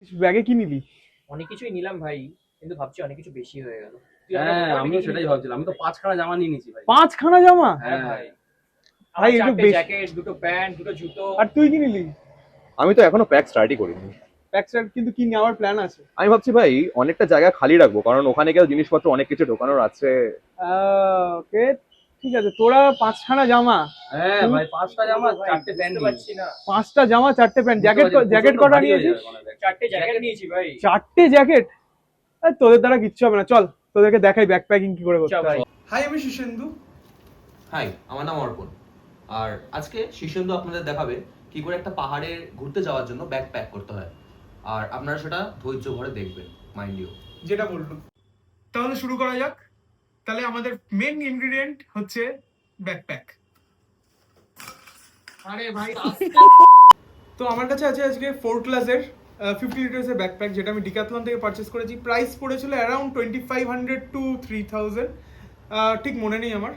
ব্যাগে কি নিলি? অনেক কিছুই নিলাম ভাই, কিন্তু ভাবছি অনেক কিছু বেশি হয়ে গেল। তুই আমাকে হ্যাঁ, মোটামুটি আমিও কি কি সেটাই নিতে ভাবছিলাম। আমি বলতো তো ৫ খানা জামা নিয়ে নিয়েছি ভাই। 5 খানা জামা? হ্যাঁ হ্যাঁ। ভাই, আমার ভাই একটু 4টে বেশ। জ্যাকেট, দুটো প্যান্ট, দুটো জুতো। আর তুই কি নিলি? আমি তো এখনো প্যাক স্টার্টই করিনি। ব্যাগটার কিন্তু কি নেওয়ার প্ল্যান আছে? আমি ভাবছি ভাই অনেকটা জায়গা খালি রাখবো, কারণ ওখানে গিয়ে জিনিসপত্র অনেক কিছু ঢোকানোর আছে। ওকে, ঠিক আছে। তোরা 5 খানা জামা, হ্যাঁ ভাই, ৫টা জামা, ভাই, ৪টে প্যান্ট বুঝতে নিয়েছি। পারছি না। 5টা জামা, 4টে প্যান্ট, বুঝতে জ্যাকেট পারছি, জ্যাকেট প্রচণ্ড কটা ভারী হয়ে নিয়েছিস? যাবে মানে ব্যাগ। 4টে জ্যাকেট নিয়েছি ভাই। 4টে জ্যাকেট? তোদের দ্বারা কিচ্ছু হবে না, চল তোদেরকে দেখাই ব্যাগ প্যাকিং কি করে করতে চল ভাই। হয়। হাই, আমি শিশেন্দু। হাই, আমার নাম অর্পণ। আর আজকে শিশেন্দু আপনাদের দেখাবে কি করে একটা পাহাড়ে ঘুরতে যাওয়ার জন্য ব্যাগ প্যাক করতে হয়। আর আপনারা সেটা ধৈর্য ভরে দেখবেন, মাইন্ড ইউ। যেটা বললো, তাহলে শুরু করা যাক। তাহলে আমাদের মেন ইনগ্রেডিয়েন্ট হচ্ছে ব্যাকপ্যাক। আরে ভাই তো আমার কাছে আছে আজকে 4 ক্লাসের 50 লিটার্সের ব্যাকপ্যাক, যেটা আমি ডিক্যাথলন থেকে পারচেস করেছি। প্রাইস পড়েছিল অ্যারাউন্ড 2500 to 3000, ঠিক মনে নেই আমার।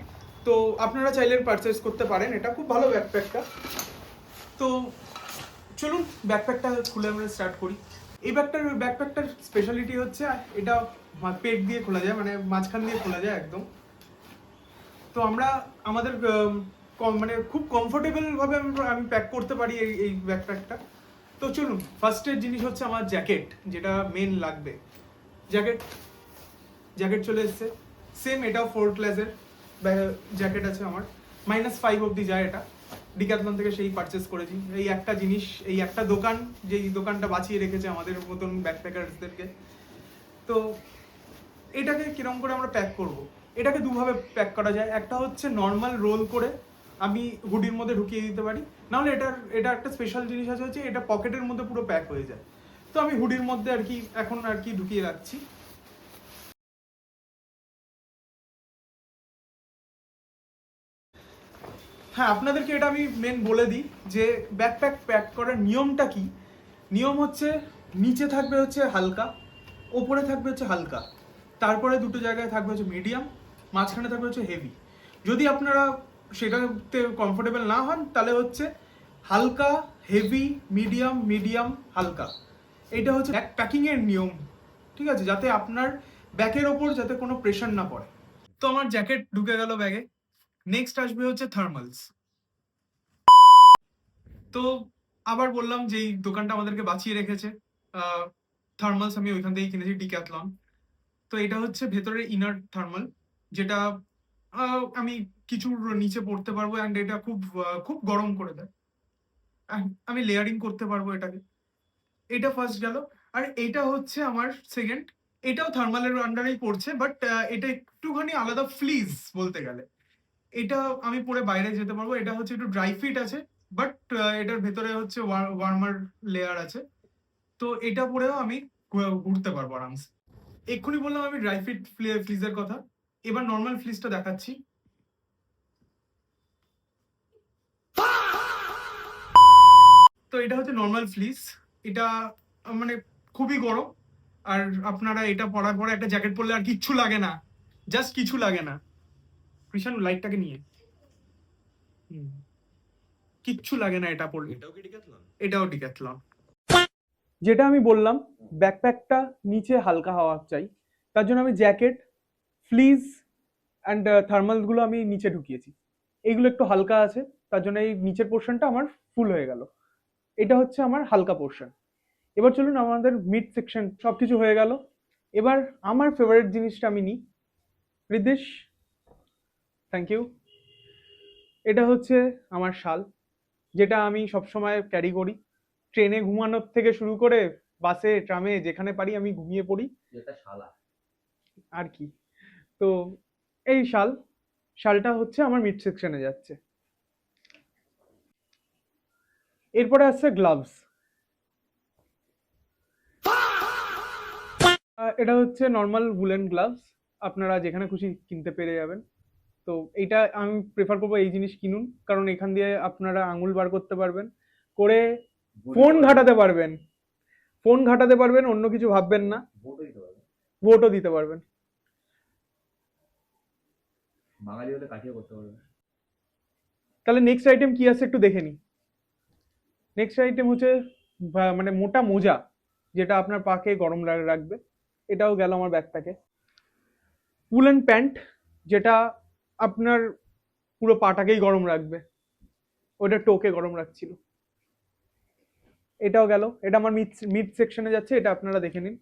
তো আপনারা চাইলে পারচেস করতে পারেন, এটা খুব ভালো ব্যাকপ্যাকটা। তো চলুন ব্যাকপ্যাকটা খুলে আমরা স্টার্ট করি। এই ব্যাকপ্যাকটার স্পেশালিটি হচ্ছে এটা পেট দিয়ে খোলা যায়, মানে মাঝখান দিয়ে খোলা যায় একদম। তো আমরা আমাদের মানে খুব কমফোর্টেবল ভাবে আমি প্যাক করতে পারি এই ব্যাকপ্যাকটা। তো চলুন, ফার্স্টের জিনিস হচ্ছে আমার জ্যাকেট, যেটা মেন লাগবে। জ্যাকেট চলে এসছে। সেম এটাও 4 ক্লাসের জ্যাকেট আছে আমার। -5 অবধি যায় এটা। ডিক্যাথলন থেকে সেই পারচেস করেছি। এই একটা জিনিস, এই একটা দোকান, যেই দোকানটা বাঁচিয়ে রেখেছে আমাদের মতন ব্যাকপ্যাকারসদেরকে। তো এটাকে কিরকম করে আমরা প্যাক করব? এটাকে দুভাবে প্যাক করা যায়। একটা হচ্ছে নর্মাল রোল করে আমি হুডির মধ্যে ঢুকিয়ে দিতে পারি, নাহলে এটা একটা স্পেশাল জিনিস আছে, হচ্ছে এটা পকেটের মধ্যে পুরো প্যাক হয়ে যায়। তো আমি হুডির মধ্যে এখন ঢুকিয়ে রাখছি। হ্যাঁ, আপনাদেরকে এটা আমি মেন বলে দিই যে ব্যাকপ্যাক প্যাক করার নিয়মটা কি। নিয়ম হচ্ছে, নিচে থাকবে হচ্ছে হালকা, ওপরে থাকবে হচ্ছে হালকা, তারপরে দুটো জায়গায় থাকবে হচ্ছে মিডিয়াম, মাঝখানে থাকবে হচ্ছে হেভি। যদি আপনারা সেটাতে কমফোর্টেবল না হন, তাহলে হচ্ছে হালকা, হেভি, মিডিয়াম, মিডিয়াম, হালকা। এটা হচ্ছে ব্যাক প্যাকিং এর নিয়ম, ঠিক আছে, যাতে আপনার ব্যাকের ওপর যাতে কোনো প্রেশার না পড়ে। তো আমার জ্যাকেট ঢুকে গেল ব্যাগে। নেক্সট আসবে হচ্ছে থার্মালস। তো আবার বললাম যে এই দোকানটা আমাদেরকে বাঁচিয়ে রেখেছে। থার্মালস আমি ওইখান থেকেই কিনেছি, ডিক্যাথলন। তো এটা হচ্ছে ভেতরের ইনার থার্মাল, যেটা আমি কিছুর নিচে পড়তে পারবো, অ্যান্ড এটা খুব গরম করে দেয়। আমি লেয়ারিং করতে পারবো এটাকে। এটা ফার্স্ট গেল। আর এটা হচ্ছে আমার সেকেন্ড। এটাও থার্মালের আন্ডারেই পড়ছে, বাট এটা একটুখানি আলাদা ফ্লিজ বলতে গেলে। এটা আমি পরে বাইরে যেতে পারবো। এটা হচ্ছে একটু ড্রাই ফিট আছে, বাট এটার ভেতরে হচ্ছে ওয়ার্মার লেয়ার আছে। তো এটা পরেও আমি ঘুরতে পারবো আরামসে। এক্ষুনি বললাম আমি ড্রাই ফিট ফ্লিজের কথা, এবার নর্মাল ফ্লিজটা দেখাচ্ছি। তো এটা হচ্ছে নর্মাল ফ্লিজ। এটা মানে খুবই গরম। আর আপনারা এটা পরার পরে একটা জ্যাকেট পরলে আর কিচ্ছু লাগে না, জাস্ট কিছু লাগে না। কৃষাণ, লাইটটাকে নিয়ে কিচ্ছু লাগে না এটা পরলে। এটাও ডিক্যাথলন। যেটা আমি বললাম, ব্যাকপ্যাকটা নিচে হালকা হওয়া চাই, তার জন্য আমি জ্যাকেট, ফ্লিজ অ্যান্ড থার্মালগুলো আমি নিচে ঢুকিয়েছি। এইগুলো একটু হালকা আছে, তার জন্য এই নিচের পোর্শনটা আমার ফুল হয়ে গেল। এটা হচ্ছে আমার হালকা পোর্শন। এবার চলুন, আমাদের মিড সেকশন সবকিছু হয়ে গেল। এবার আমার ফেভারিট জিনিসটা আমি নিই। রিদেশ, থ্যাংক ইউ। এটা হচ্ছে আমার শাল, যেটা আমি সবসময় ক্যারি করি। ট্রেনে ঘুমানোর থেকে শুরু করে বাসে, ট্রামে, যেখানে পারি আমি ঘুমিয়ে পড়ি যেটা শালা। আর কি। তো এই শালটা হচ্ছে আমার মিড সেকশনে যাচ্ছে। এরপরে আসছে গ্লাভস। এটা হচ্ছে নর্মাল উলেন গ্লাভস, আপনারা যেখানে খুশি কিনতে পেরে যাবেন। তো এইটা আমি প্রেফার করবো, এই জিনিস কিনুন, কারণ এখান দিয়ে আপনারা আঙুল বার করতে পারবেন, করে ফোন ঘাটাতে পারবেন, অন্য কিছু ভাববেন না, ভোটও দিতে পারবেন। বাঙালি হলে কাটিয়ে করতে পারবে। তাহলে নেক্সট আইটেম কি আছে একটু দেখে নি। নেক্সট আইটেম হচ্ছে মানে মোটা মোজা। যেটা আপনার পাকে গরম রাখবে, এটাও গেল আমার ব্যাকপ্যাকে। উলেন প্যান্ট, যেটা আপনার পুরো পাটাকেই গরম রাখবে, ওটা টোকে গরম রাখছিল। এটাও গেল, এটা আমার মিড সেকশনে যাচ্ছে, এটা আপনারা দেখে নিন।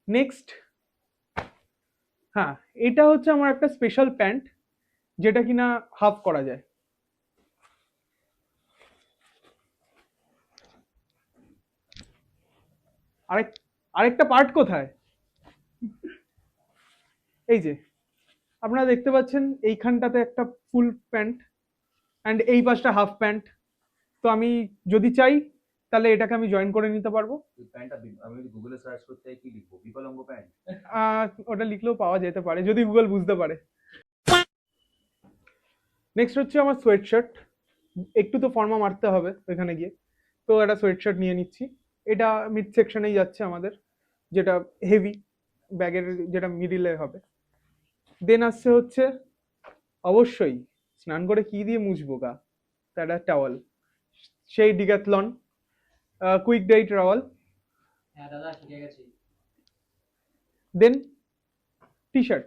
নেক্সট, হ্যাঁ, এটা হচ্ছে আমার একটা স্পেশাল প্যান্ট, যেটা কিনা হাফ করা যায়। আরেকটা পার্ট কোথায়? এই যে আপনারা দেখতে পাচ্ছেন, এইখানটাতে একটা ফুল প্যান্ট অ্যান্ড এই পাশটা হাফ প্যান্ট। তো আমি যদি চাই তাহলে এটাকে আমি জয়েন করে নিতে পারবো। প্যান্টটা আমি যদি গুগলে সার্চ করতে কি লিখবো, বিকলাঙ্গ প্যান্ট? ওটা লিখলেও পাওয়া যেতে পারে যদি গুগল বুঝতে পারে। নেক্সট হচ্ছে আমার সোয়েট শার্ট। একটু তো ফর্মা মারতে হবে ওইখানে গিয়ে, তো একটা সোয়েট শার্ট নিয়ে নিচ্ছি। এটা মিড সেকশনেই যাচ্ছে আমাদের, যেটা হেভি ব্যাগের, যেটা মিডিলে হবে। দেন আসছে হচ্ছে অবশ্যই স্নান করে কি দিয়ে মুছবো গা, একটা টাওয়াল, সেই ডিক্যাথলন কুইক ডাই টাওয়াল। হ্যাঁ দাদা শিখে গেছি। দেন টি শার্ট।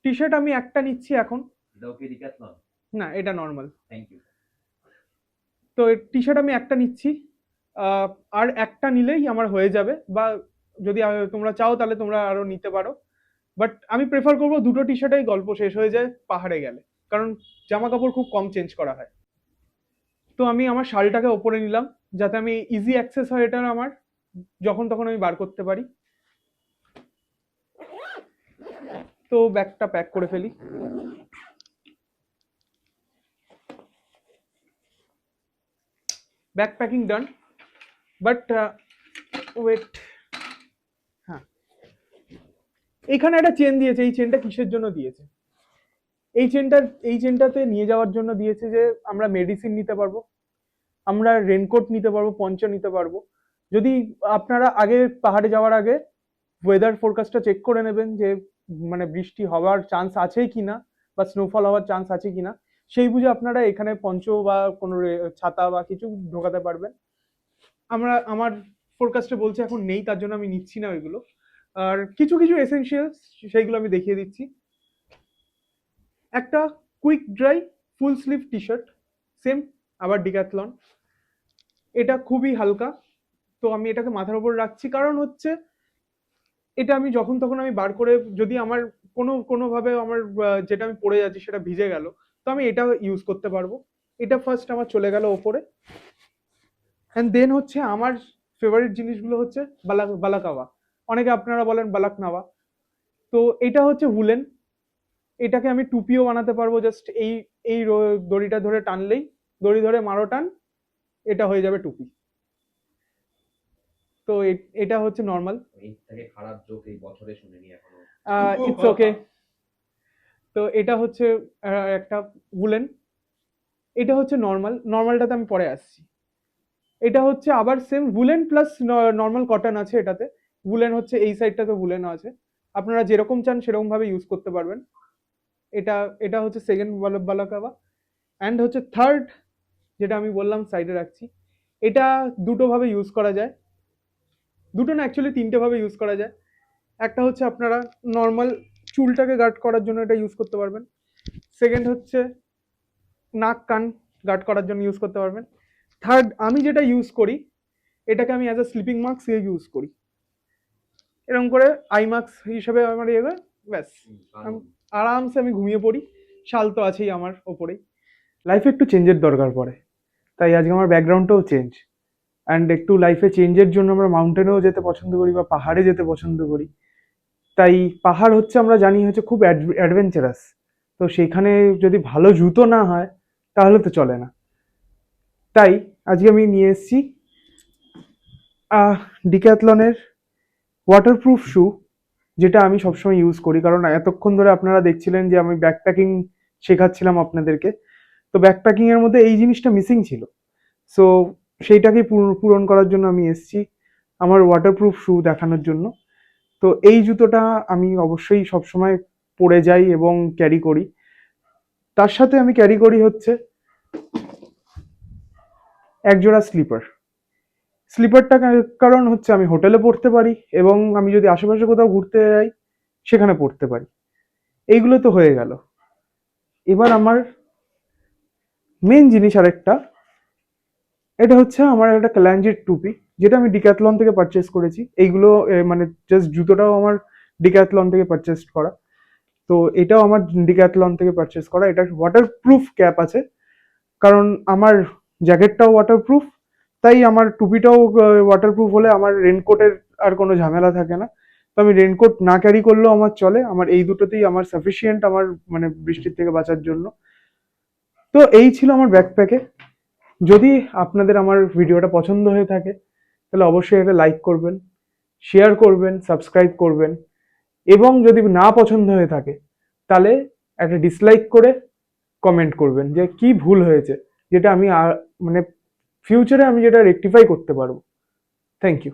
টি শার্ট আমি একটা নিচ্ছি এখন। এটাও কি ডিক্যাথলন? না, এটা নর্মাল। Thank you. তো টি শার্ট আমি একটা নিচ্ছি, আর একটা নিলেই আমার হয়ে যাবে, বা যদি তোমরা চাও তাহলে তোমরা আরো নিতে পারো, বাট আমি প্রেফার করবো দুটো টি শার্টেই গল্প শেষ হয়ে যায় পাহাড়ে গেলে, কারণ জামা কাপড় খুব কম চেঞ্জ করা হয়। তো আমি আমার শালটাকে ওপরে নিলাম, যাতে আমি ইজি অ্যাক্সেস হয় এটার আমার, যখন তখন আমি বার করতে পারি। তো ব্যাগটা প্যাক করে ফেলি। Bag packing done, but wait, হ্যাঁ, এখানে একটা চেন দিয়েছে। এই চেনটা কিসের জন্য দিয়েছে? এই চেনটাতে নিয়ে যাওয়ার জন্য দিয়েছে যে আমরা মেডিসিন নিতে পারবো, আমরা রেনকোট নিতে পারবো, পঞ্চ নিতে পারবো। যদি আপনারা আগে পাহাড়ে যাওয়ার আগে ওয়েদার ফোরকাস্টটা চেক করে নেবেন যে মানে বৃষ্টি হওয়ার চান্স আছে কিনা বা স্নোফল হওয়ার চান্স আছে কিনা, সেই বুঝে আপনারা এখানে পঞ্চ বা কোনো ছাতা বা কিছু ঢোকাতে পারবেন। আমার ফোরকাস্টে বলছে এখন নেই, তার জন্য আমি নিচ্ছি না ওইগুলো। আর কিছু কিছু এসেনশিয়ালস সেইগুলো আমি দেখিয়ে দিচ্ছি। একটা quick dry full sleeve T shirt, same আবার ডিক্যাথলন। এটা খুবই হালকা, তো আমি এটাকে মাথার উপর রাখছি, কারণ হচ্ছে এটা আমি যখন তখন আমি বার করে, যদি আমার কোনোভাবে আমার যেটা আমি পরে যাচ্ছি সেটা ভিজে গেল, তো আমি এটা ইউজ করতে পারবো। এটা ফার্স্ট আমার চলে গেল ওপরে। অ্যান্ড দেন হচ্ছে আমার ফেভারিট জিনিসগুলো হচ্ছে বালাকাওয়া, অনেকে আপনারা বলেন বালাকনাওয়া। তো এটা হচ্ছে উলেন, এটাকে আমি টুপিও বানাতে পারবো। জাস্ট এই এই দড়িটা ধরে টানলেই, দড়ি ধরে মারো টান, এটা হয়ে যাবে টুপি। তো এটা হচ্ছে নর্মাল। এই থেকে খারাপ জোক এই বছরে শুনিনি এখনো। It's okay. তো এটা হচ্ছে একটা উলেন, এটা হচ্ছে নর্মালটাতে আমি পরে আসছি। এটা হচ্ছে আবার same woollen plus normal cotton আছে এটাতে। উলেন হচ্ছে এই সাইডটাতে উলেন আছে, আপনারা যেরকম চান সেরকম ভাবে ইউজ করতে পারবেন। এটা এটা হচ্ছে সেকেন্ড বালাকাওয়া। অ্যান্ড হচ্ছে থার্ড, যেটা আমি বললাম সাইডে রাখছি, এটা দুটো ভাবে ইউজ করা যায়, দুটো না অ্যাকচুয়ালি তিনটে ভাবে ইউজ করা যায়। একটা হচ্ছে আপনারা নর্মাল চুলটাকে গার্ড করার জন্য এটা ইউজ করতে পারবেন। সেকেন্ড হচ্ছে নাক কান গার্ড করার জন্য ইউজ করতে পারবেন। থার্ড, আমি যেটা ইউজ করি, এটাকে আমি as a sleeping mask use করি, এরকম করে আই মাস্ক হিসেবে আমার ইয়ে, ব্যাস আরামসে আমি ঘুমিয়ে পড়ি। শাল তো আছেই আমার ওপরেই। লাইফে একটু চেঞ্জের দরকার পড়ে, তাই আজকে আমার ব্যাকগ্রাউন্ডটাও চেঞ্জ। অ্যান্ড একটু লাইফে চেঞ্জের জন্য আমরা মাউন্টেনেও যেতে পছন্দ করি বা পাহাড়ে যেতে পছন্দ করি। তাই পাহাড় হচ্ছে আমরা জানি হচ্ছে খুব অ্যাডভেঞ্চারাস, তো সেখানে যদি ভালো জুতো না হয় তাহলে তো চলে না। তাই আজকে আমি নিয়ে এসেছি ডিক্যাথলনের ওয়াটারপ্রুফ শু, যেটা আমি সবসময় ইউজ করি। কারণ এতক্ষণ ধরে আপনারা দেখছিলেন যে আমি ব্যাকপ্যাকিং শেখাচ্ছিলাম আপনাদেরকে, তো ব্যাকপ্যাকিং এর মধ্যে এই জিনিসটা মিসিং ছিল। সো সেইটাকে পূরণ করার জন্য আমি এসেছি আমার ওয়াটারপ্রুফ শু দেখানোর জন্য। তো এই জুতোটা আমি অবশ্যই সবসময় পরে যাই এবং ক্যারি করি। তার সাথে আমি ক্যারি করি হচ্ছে একজোড়া স্লিপার। স্লিপারটা কারণ হচ্ছে আমি হোটেলে পড়তে পারি, এবং আমি যদি আশেপাশে কোথাও ঘুরতে যাই সেখানে পড়তে পারি। এইগুলো তো হয়ে গেল। এবার আমার মেন জিনিস আরেকটা, এটা হচ্ছে আমার একটা ক্যালাঞ্জির টুপি, যেটা আমি ডিক্যাথলন থেকে পারচেস করেছি। এইগুলো মানে জাস্ট জুতোটাও আমার ডিক্যাথলন থেকে পারচেস করা। তো এটাও আমার ডিক্যাথলন থেকে পারচেস করা। এটা ওয়াটারপ্রুফ ক্যাপ আছে, কারণ আমার জ্যাকেটটাও ওয়াটারপ্রুফ, তাই আমার টুপিটাও ওয়াটারপ্রুফ হলে আমার রেনকোটের আর কোনো ঝামেলা থাকে না। তো আমি রেনকোট না ক্যারি করলেও আমার চলে, আমার এই দুটোতেই আমার সাফিসিয়েন্ট আমার মানে বৃষ্টির থেকে বাঁচার জন্য। তো এই ছিল আমার ব্যাকপ্যাকে। যদি আপনাদের আমার ভিডিওটা পছন্দ হয়ে থাকে তাহলে অবশ্যই এটা লাইক করবেন, শেয়ার করবেন, সাবস্ক্রাইব করবেন, এবং যদি না পছন্দ হয়ে থাকে তাহলে একটা ডিসলাইক করে কমেন্ট করবেন যে কি ভুল হয়েছে, যেটা আমি মানে ফিউচারে আমি যেটা রেকটিফাই করতে পারবো। Thank you.